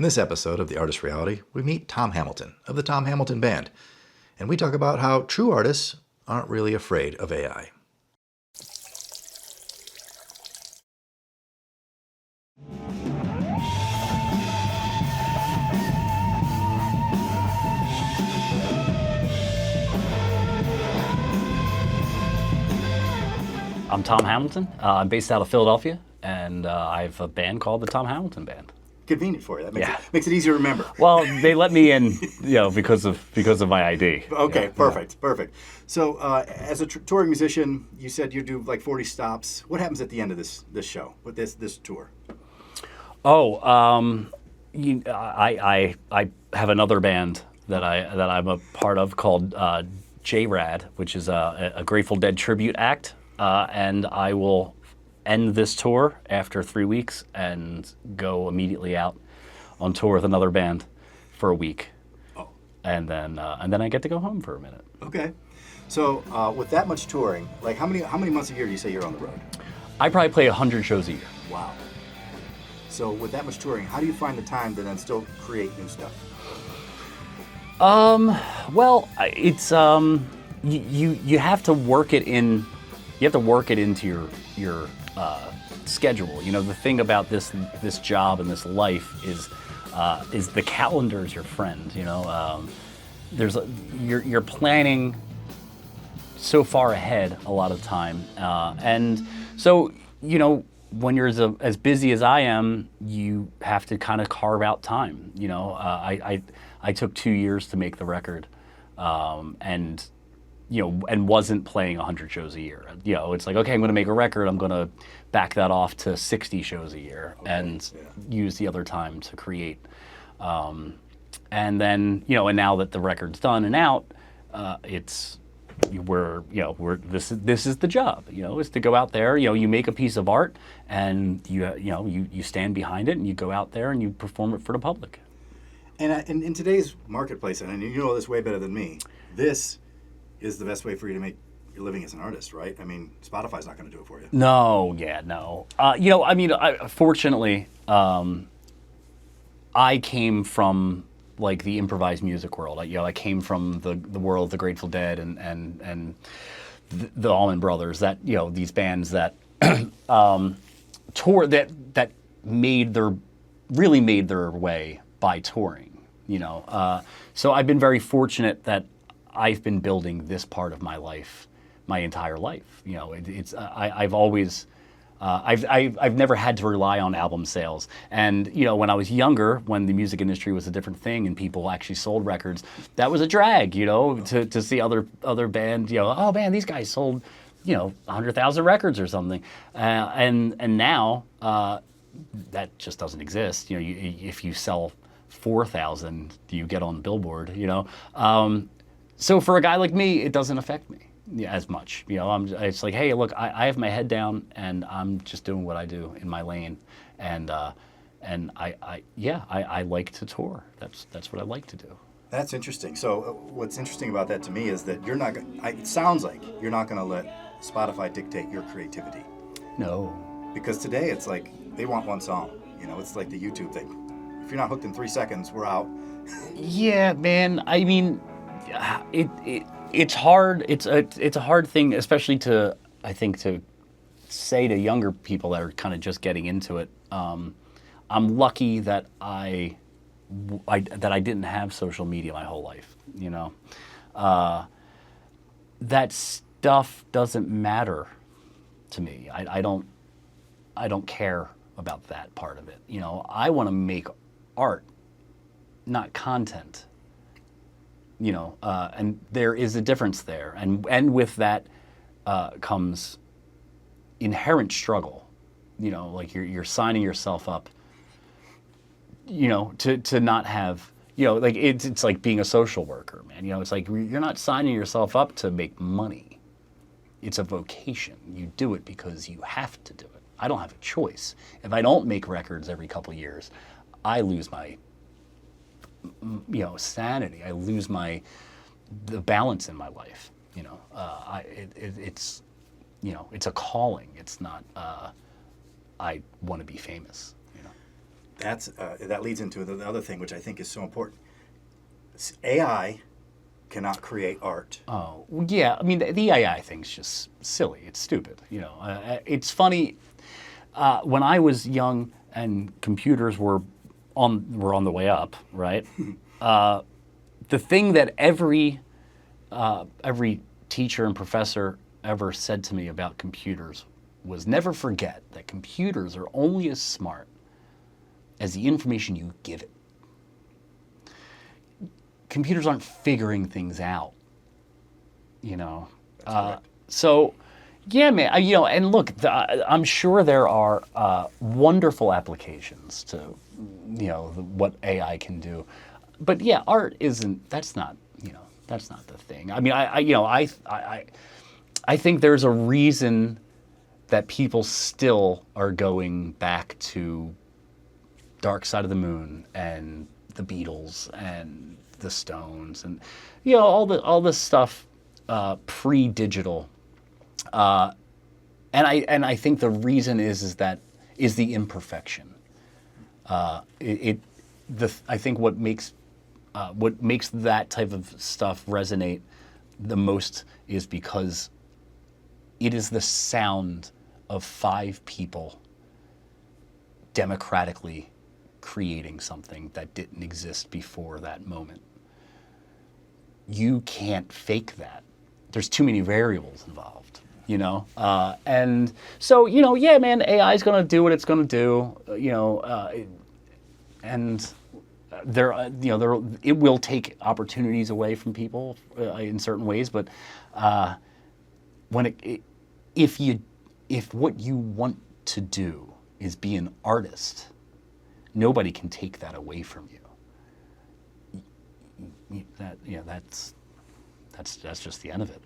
In this episode of The Artist Reality, we meet Tom Hamilton of the Tom Hamilton Band, and we talk about how true artists aren't really afraid of AI. I'm Tom Hamilton. I'm based out of Philadelphia, and I have a band called the Tom Hamilton Band. Convenient for you. That makes it easier to remember. Well, they let me in, because of my ID. Okay, perfect. So, as a touring musician, you said you do like 40 stops. What happens at the end of this show, with this tour? I have another band that I'm a part of called J-Rad, which is a Grateful Dead tribute act, and I will end this tour after 3 weeks and go immediately out on tour with another band for a week. Oh. And then I get to go home for a minute. Okay. So with that much touring, like how many months a year do you say you're on the road? I probably play 100 shows a year. Wow. So with that much touring, how do you find the time to then still create new stuff? Well, it's you have to work it in. You have to work it into your schedule. The thing about this job and this life is the calendar is your friend. You're planning so far ahead a lot of time, and so when you're as busy as I am, you have to kind of carve out time. I took 2 years to make the record, and wasn't playing 100 shows a year. It's like, okay, I'm going to make a record. I'm going to back that off to 60 shows a year and use the other time to create. And then, and now that the record's done and out, this is the job, is to go out there, you make a piece of art and you stand behind it and you go out there and you perform it for the public. And in today's marketplace, and you know this way better than me, this is the best way for you to make your living as an artist, right? I mean, Spotify's not going to do it for you. No. Fortunately, I came from like the improvised music world. I came from the world of the Grateful Dead and the Allman Brothers. That these bands that tour that really made their way by touring. So I've been very fortunate that I've been building this part of my life my entire life. I've always I've never had to rely on album sales. And when I was younger, when the music industry was a different thing and people actually sold records, that was a drag. To see other bands. Oh man, these guys sold 100,000 records or something. And now that just doesn't exist. If you sell 4,000, you get on Billboard. So for a guy like me, it doesn't affect me as much. It's like, hey, look, I have my head down and I'm just doing what I do in my lane, and I like to tour. That's what I like to do. That's interesting. So what's interesting about that to me is that you're not. It sounds like you're not going to let Spotify dictate your creativity. No. Because today it's like they want one song. It's like the YouTube thing. If you're not hooked in 3 seconds, we're out. Yeah, man. I mean, it's hard. It's a hard thing, especially to say to younger people that are kind of just getting into it. I'm lucky that I didn't have social media my whole life. That stuff doesn't matter to me. I don't care about that part of it. I want to make art, not content. And there is a difference there, and with that comes inherent struggle. Like you're signing yourself up, to not have, like it's like being a social worker, man. It's like you're not signing yourself up to make money. It's a vocation. You do it because you have to do it. I don't have a choice. If I don't make records every couple years, I lose my sanity. I lose the balance in my life. It's it's a calling. It's not I want to be famous. that leads into the other thing, which I think is so important. AI cannot create art. Oh, yeah. I mean, the AI thing's just silly. It's stupid. You know, it's funny. When I was young and computers were on the way up, right? The thing that every teacher and professor ever said to me about computers was never forget that computers are only as smart as the information you give it. Computers aren't figuring things out, you know. So, yeah, man. You know, and look, I'm sure there are wonderful applications to, you know, what AI can do. But yeah, art isn't. That's not. You know, that's not the thing. I mean, I think there's a reason that people still are going back to Dark Side of the Moon and the Beatles and the Stones and, you know, all this stuff pre-digital, and I think the reason is the imperfection. I think what makes that type of stuff resonate the most is because it is the sound of 5 people democratically creating something that didn't exist before that moment. You can't fake that. There's too many variables involved, you know? And so, you know, yeah, man, AI is going to do what it's going to do, you know, and it will take opportunities away from people in certain ways, but if what you want to do is be an artist, nobody can take that away from you. That's just the end of it.